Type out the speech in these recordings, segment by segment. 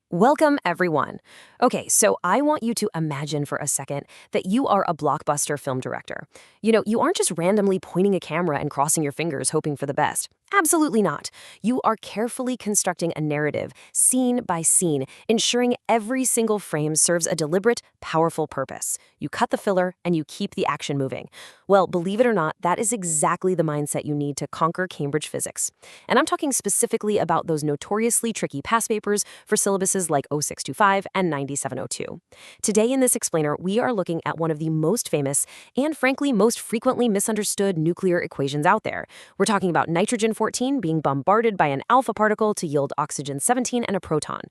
Welcome, everyone. Okay, so I want you to imagine for a second that you are a blockbuster film director. You aren't just randomly pointing a camera and crossing your fingers hoping for the best. Absolutely not. You are carefully constructing a narrative, scene by scene, ensuring every single frame serves a deliberate, powerful purpose. You cut the filler and you keep the action moving. Well, believe it or not, that is exactly the mindset you need to conquer Cambridge physics. And I'm talking specifically about those notoriously tricky past papers for syllabuses like 0625 and 9702. Today in this explainer, we are looking at one of the most famous and frankly most frequently misunderstood nuclear equations out there. We're talking about nitrogen-14 being bombarded by an alpha particle to yield oxygen-17 and a proton.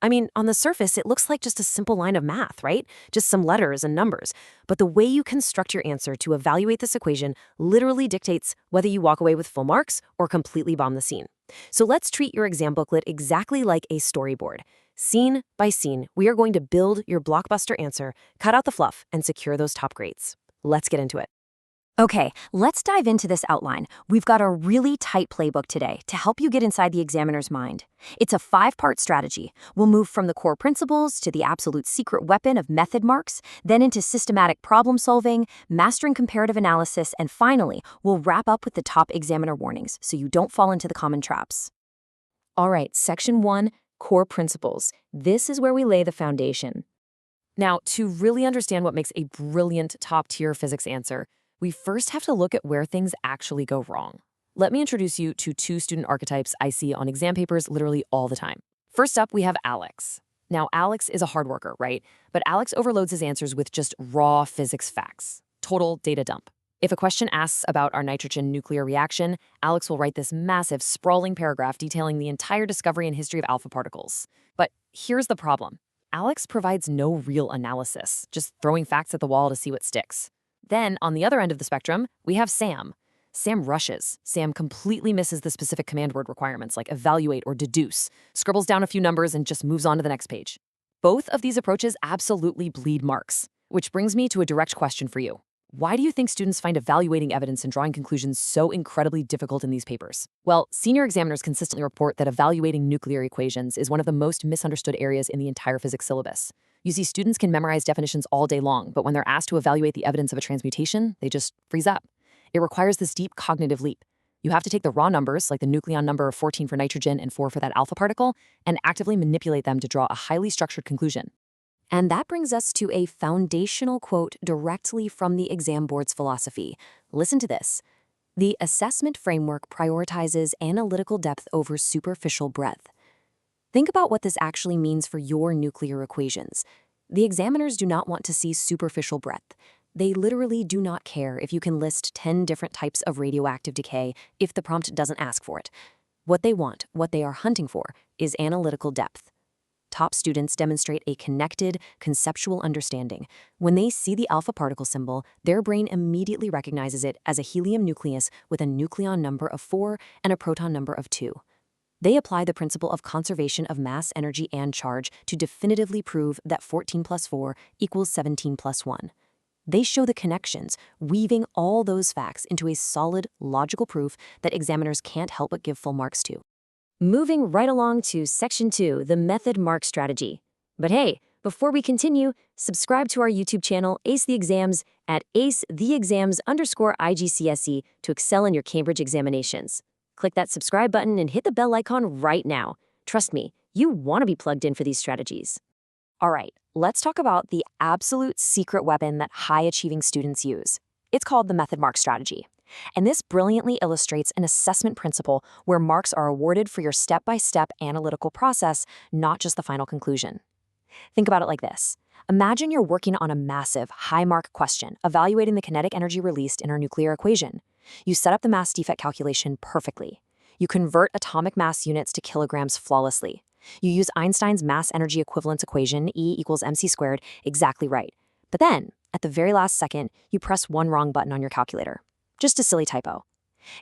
I mean, on the surface, it looks like just a simple line of math, right? Just some letters and numbers. But the way you construct your answer to evaluate this equation literally dictates whether you walk away with full marks or completely bomb the scene. So let's treat your exam booklet exactly like a storyboard. Scene by scene, we are going to build your blockbuster answer, cut out the fluff, and secure those top grades. Let's get into it. Okay, let's dive into this outline. We've got a really tight playbook today to help you get inside the examiner's mind. It's a 5-part strategy. We'll move from the core principles to the absolute secret weapon of method marks, then into systematic problem solving, mastering comparative analysis, and finally, we'll wrap up with the top examiner warnings so you don't fall into the common traps. All right, section 1, core principles. This is where we lay the foundation. Now, to really understand what makes a brilliant top-tier physics answer, we first have to look at where things actually go wrong. Let me introduce you to 2 student archetypes I see on exam papers literally all the time. First up, we have Alex. Now, Alex is a hard worker, right? But Alex overloads his answers with just raw physics facts. Total data dump. If a question asks about our nitrogen nuclear reaction, Alex will write this massive, sprawling paragraph detailing the entire discovery and history of alpha particles. But here's the problem. Alex provides no real analysis, just throwing facts at the wall to see what sticks. Then, on the other end of the spectrum, we have Sam. Sam rushes. Sam completely misses the specific command word requirements like evaluate or deduce, scribbles down a few numbers, and just moves on to the next page. Both of these approaches absolutely bleed marks, which brings me to a direct question for you. Why do you think students find evaluating evidence and drawing conclusions so incredibly difficult in these papers? Well, senior examiners consistently report that evaluating nuclear equations is one of the most misunderstood areas in the entire physics syllabus. You see, students can memorize definitions all day long, but when they're asked to evaluate the evidence of a transmutation, they just freeze up. It requires this deep cognitive leap. You have to take the raw numbers, like the nucleon number of 14 for nitrogen and 4 for that alpha particle, and actively manipulate them to draw a highly structured conclusion. And that brings us to a foundational quote directly from the exam board's philosophy. Listen to this. The assessment framework prioritizes analytical depth over superficial breadth. Think about what this actually means for your nuclear equations. The examiners do not want to see superficial breadth. They literally do not care if you can list 10 different types of radioactive decay if the prompt doesn't ask for it. What they want, what they are hunting for, is analytical depth. Top students demonstrate a connected, conceptual understanding. When they see the alpha particle symbol, their brain immediately recognizes it as a helium nucleus with a nucleon number of 4 and a proton number of 2. They apply the principle of conservation of mass, energy, and charge to definitively prove that 14 plus 4 equals 17 plus 1. They show the connections, weaving all those facts into a solid, logical proof that examiners can't help but give full marks to. Moving right along to Section 2, the method mark strategy. But hey, before we continue, subscribe to our YouTube channel, Ace the Exams, at acetheexams_IGCSE to excel in your Cambridge examinations. Click that subscribe button and hit the bell icon right now. Trust me, you want to be plugged in for these strategies. All right, let's talk about the absolute secret weapon that high-achieving students use. It's called the method mark strategy. And this brilliantly illustrates an assessment principle where marks are awarded for your step-by-step analytical process, not just the final conclusion. Think about it like this. Imagine you're working on a massive, high-mark question, evaluating the kinetic energy released in our nuclear equation. You set up the mass defect calculation perfectly. You convert atomic mass units to kilograms flawlessly. You use Einstein's mass energy equivalence equation, E equals mc squared, exactly right. But then, at the very last second, you press one wrong button on your calculator. Just a silly typo.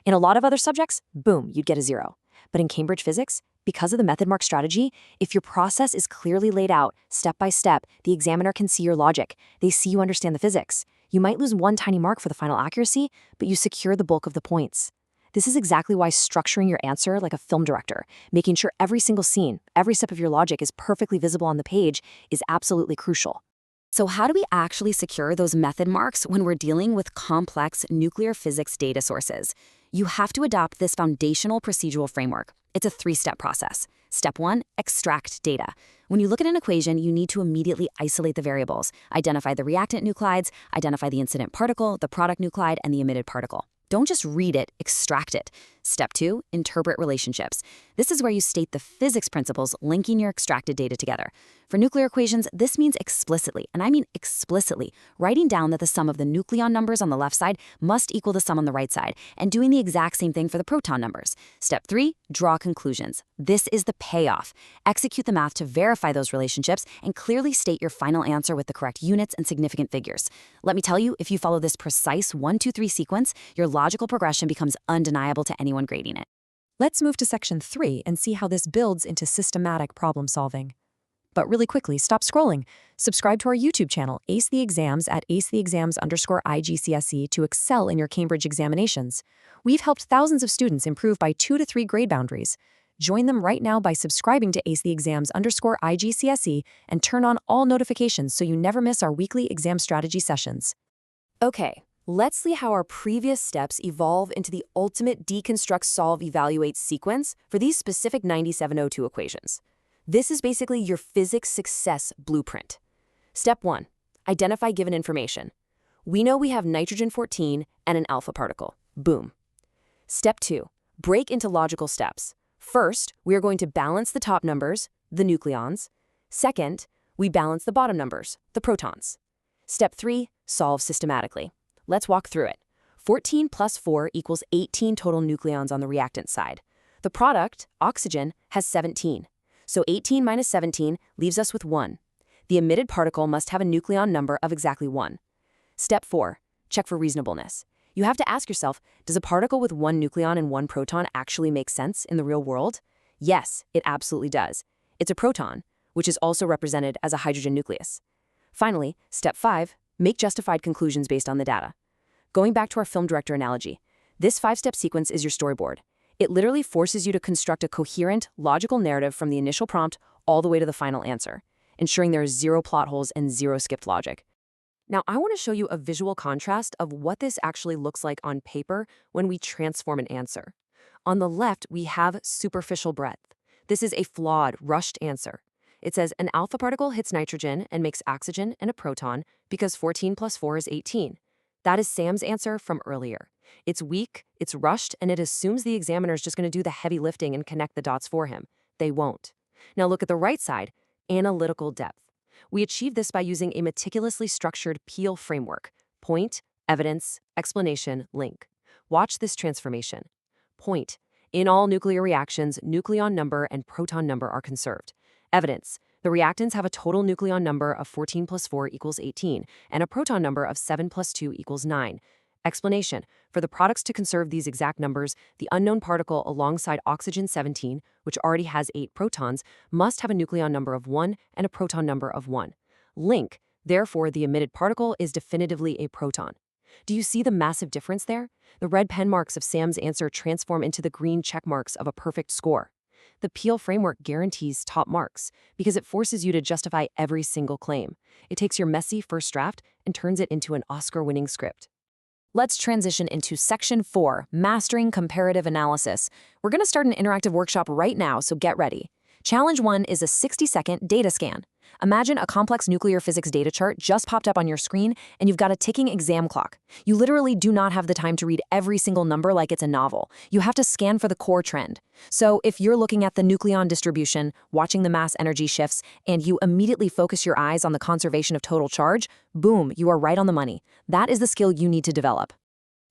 In a lot of other subjects, boom, you'd get a 0. But in Cambridge physics, because of the method mark strategy, if your process is clearly laid out, step by step, the examiner can see your logic. They see you understand the physics. You might lose one tiny mark for the final accuracy, but you secure the bulk of the points. This is exactly why structuring your answer like a film director, making sure every single scene, every step of your logic is perfectly visible on the page, is absolutely crucial. So how do we actually secure those method marks when we're dealing with complex nuclear physics data sources? You have to adopt this foundational procedural framework. It's a 3-step process. Step 1, extract data. When you look at an equation, you need to immediately isolate the variables, identify the reactant nuclides, identify the incident particle, the product nuclide, and the emitted particle. Don't just read it, extract it. Step 2, interpret relationships. This is where you state the physics principles linking your extracted data together. For nuclear equations, this means explicitly, and I mean explicitly, writing down that the sum of the nucleon numbers on the left side must equal the sum on the right side, and doing the exact same thing for the proton numbers. Step 3, draw conclusions. This is the payoff. Execute the math to verify those relationships and clearly state your final answer with the correct units and significant figures. Let me tell you, if you follow this precise 1, 2, 3 sequence, your logical progression becomes undeniable to anyone grading it. Let's move to section 3 and see how this builds into systematic problem solving. But really quickly, stop scrolling. Subscribe to our YouTube channel, Ace the Exams at acetheexams_IGCSE to excel in your Cambridge examinations. We've helped thousands of students improve by 2 to 3 grade boundaries. Join them right now by subscribing to Ace the Exams_IGCSE and turn on all notifications so you never miss our weekly exam strategy sessions. Okay, let's see how our previous steps evolve into the ultimate deconstruct, solve, evaluate sequence for these specific 9702 equations. This is basically your physics success blueprint. Step 1, identify given information. We know we have nitrogen-14 and an alpha particle. Boom. Step 2, break into logical steps. First, we are going to balance the top numbers, the nucleons. Second, we balance the bottom numbers, the protons. Step 3, solve systematically. Let's walk through it. 14 plus 4 equals 18 total nucleons on the reactant side. The product, oxygen, has 17. So 18 minus 17 leaves us with 1. The emitted particle must have a nucleon number of exactly 1. Step 4, check for reasonableness. You have to ask yourself, does a particle with 1 nucleon and 1 proton actually make sense in the real world? Yes, it absolutely does. It's a proton, which is also represented as a hydrogen nucleus. Finally, step 5, make justified conclusions based on the data. Going back to our film director analogy, this 5-step sequence is your storyboard. It literally forces you to construct a coherent, logical narrative from the initial prompt all the way to the final answer, ensuring there is 0 plot holes and 0 skipped logic. Now, I want to show you a visual contrast of what this actually looks like on paper when we transform an answer. On the left, we have superficial breadth. This is a flawed, rushed answer. It says an alpha particle hits nitrogen and makes oxygen and a proton because 14 plus 4 is 18. That is Sam's answer from earlier. It's weak, it's rushed, and it assumes the examiner is just going to do the heavy lifting and connect the dots for him. They won't. Now look at the right side, analytical depth. We achieve this by using a meticulously structured Peel framework: point, evidence, explanation, link. Watch this transformation. Point. In all nuclear reactions, nucleon number and proton number are conserved. Evidence. The reactants have a total nucleon number of 14 plus 4 equals 18, and a proton number of 7 plus 2 equals 9. Explanation. For the products to conserve these exact numbers, the unknown particle alongside oxygen-17, which already has 8 protons, must have a nucleon number of 1 and a proton number of 1. Link. Therefore, the emitted particle is definitively a proton. Do you see the massive difference there? The red pen marks of Sam's answer transform into the green check marks of a perfect score. The Peel framework guarantees top marks because it forces you to justify every single claim. It takes your messy first draft and turns it into an Oscar-winning script. Let's transition into Section 4, Mastering Comparative Analysis. We're going to start an interactive workshop right now, so get ready. Challenge 1 is a 60-second data scan. Imagine a complex nuclear physics data chart just popped up on your screen, and you've got a ticking exam clock. You literally do not have the time to read every single number like it's a novel. You have to scan for the core trend. So if you're looking at the nucleon distribution, watching the mass energy shifts, and you immediately focus your eyes on the conservation of total charge, boom, you are right on the money. That is the skill you need to develop.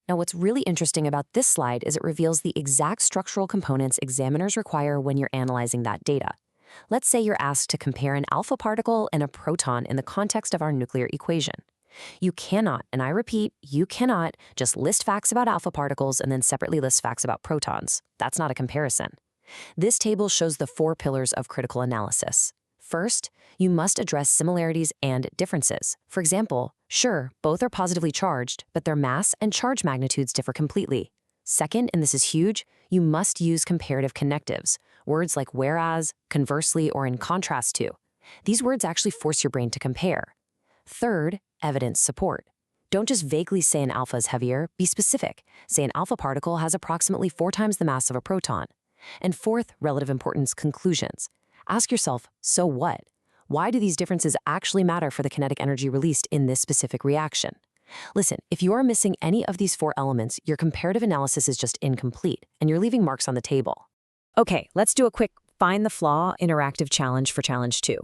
Now, what's really interesting about this slide is it reveals the exact structural components examiners require when you're analyzing that data. Let's say you're asked to compare an alpha particle and a proton in the context of our nuclear equation. You cannot, and I repeat, you cannot just list facts about alpha particles and then separately list facts about protons. That's not a comparison. This table shows the 4 pillars of critical analysis. First, you must address similarities and differences. For example, sure, both are positively charged, but their mass and charge magnitudes differ completely. Second, and this is huge, you must use comparative connectives, words like whereas, conversely, or in contrast to. These words actually force your brain to compare. Third, evidence support. Don't just vaguely say an alpha is heavier, be specific. Say an alpha particle has approximately 4 times the mass of a proton. And fourth, relative importance conclusions. Ask yourself, so what? Why do these differences actually matter for the kinetic energy released in this specific reaction? Listen, if you are missing any of these 4 elements, your comparative analysis is just incomplete, and you're leaving marks on the table. Okay, let's do a quick Find the Flaw interactive challenge for Challenge 2.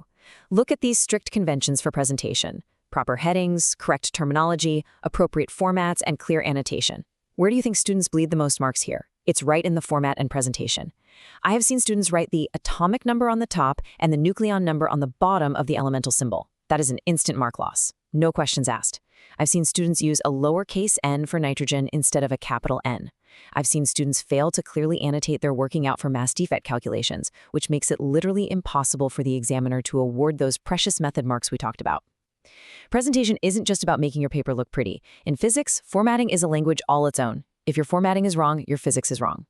Look at these strict conventions for presentation: proper headings, correct terminology, appropriate formats, and clear annotation. Where do you think students bleed the most marks here? It's right in the format and presentation. I have seen students write the atomic number on the top and the nucleon number on the bottom of the elemental symbol. That is an instant mark loss. No questions asked. I've seen students use a lowercase n for nitrogen instead of a capital N. I've seen students fail to clearly annotate their working out for mass defect calculations, which makes it literally impossible for the examiner to award those precious method marks we talked about. Presentation isn't just about making your paper look pretty. In physics, formatting is a language all its own. If your formatting is wrong, your physics is wrong.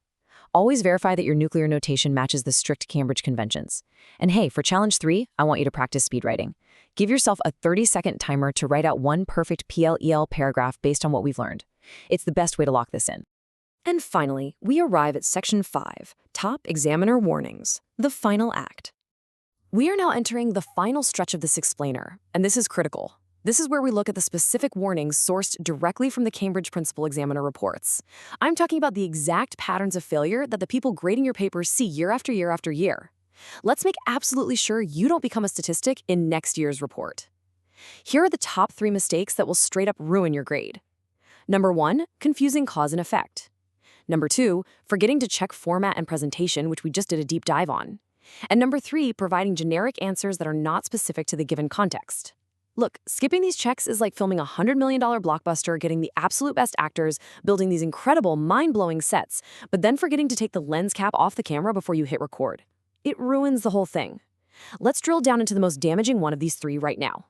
Always verify that your nuclear notation matches the strict Cambridge conventions. And hey, for Challenge 3, I want you to practice speed writing. Give yourself a 30-second timer to write out one perfect PLEL paragraph based on what we've learned. It's the best way to lock this in. And finally, we arrive at Section 5, Top Examiner Warnings, the final act. We are now entering the final stretch of this explainer, and this is critical. This is where we look at the specific warnings sourced directly from the Cambridge Principal Examiner reports. I'm talking about the exact patterns of failure that the people grading your papers see year after year after year. Let's make absolutely sure you don't become a statistic in next year's report. Here are the top 3 mistakes that will straight up ruin your grade. Number 1, confusing cause and effect. Number 2, forgetting to check format and presentation, which we just did a deep dive on. And number 3, providing generic answers that are not specific to the given context. Look, skipping these checks is like filming a $100 million blockbuster, getting the absolute best actors, building these incredible, mind-blowing sets, but then forgetting to take the lens cap off the camera before you hit record. It ruins the whole thing. Let's drill down into the most damaging one of these 3 right now.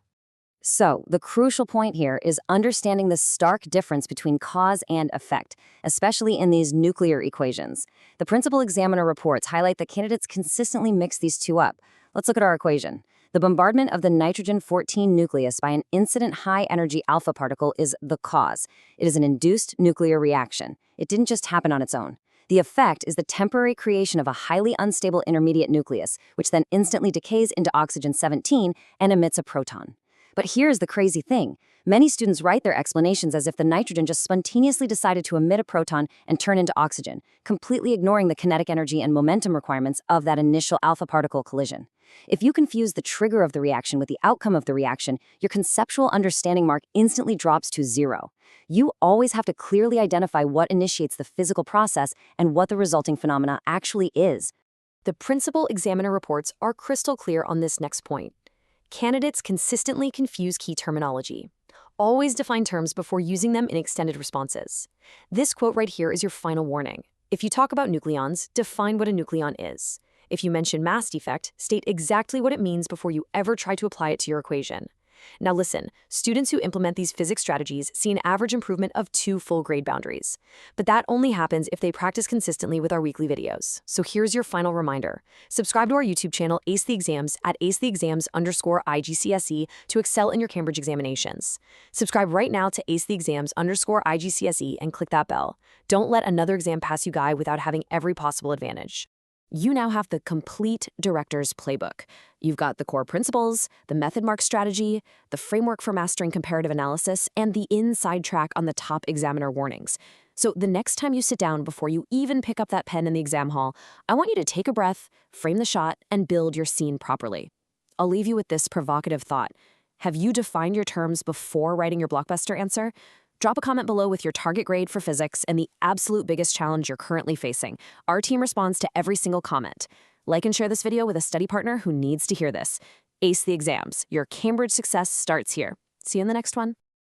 So, the crucial point here is understanding the stark difference between cause and effect, especially in these nuclear equations. The principal examiner reports highlight that candidates consistently mix these two up. Let's look at our equation. The bombardment of the nitrogen-14 nucleus by an incident high-energy alpha particle is the cause. It is an induced nuclear reaction. It didn't just happen on its own. The effect is the temporary creation of a highly unstable intermediate nucleus, which then instantly decays into oxygen-17 and emits a proton. But here's the crazy thing. Many students write their explanations as if the nitrogen just spontaneously decided to emit a proton and turn into oxygen, completely ignoring the kinetic energy and momentum requirements of that initial alpha particle collision. If you confuse the trigger of the reaction with the outcome of the reaction, your conceptual understanding mark instantly drops to 0. You always have to clearly identify what initiates the physical process and what the resulting phenomena actually is. The principal examiner reports are crystal clear on this next point. Candidates consistently confuse key terminology. Always define terms before using them in extended responses. This quote right here is your final warning. If you talk about nucleons, define what a nucleon is. If you mention mass defect, state exactly what it means before you ever try to apply it to your equation. Now listen, students who implement these physics strategies see an average improvement of 2 full grade boundaries. But that only happens if they practice consistently with our weekly videos. So here's your final reminder. Subscribe to our YouTube channel, Ace the Exams, at acetheexams_IGCSE to excel in your Cambridge examinations. Subscribe right now to acetheexams_IGCSE and click that bell. Don't let another exam pass you by without having every possible advantage. You now have the complete director's playbook. You've got the core principles, the method mark strategy, the framework for mastering comparative analysis, and the inside track on the top examiner warnings. So the next time you sit down before you even pick up that pen in the exam hall, I want you to take a breath, frame the shot, and build your scene properly. I'll leave you with this provocative thought. Have you defined your terms before writing your blockbuster answer? Drop a comment below with your target grade for physics and the absolute biggest challenge you're currently facing. Our team responds to every single comment. Like and share this video with a study partner who needs to hear this. Ace the Exams. Your Cambridge success starts here. See you in the next one.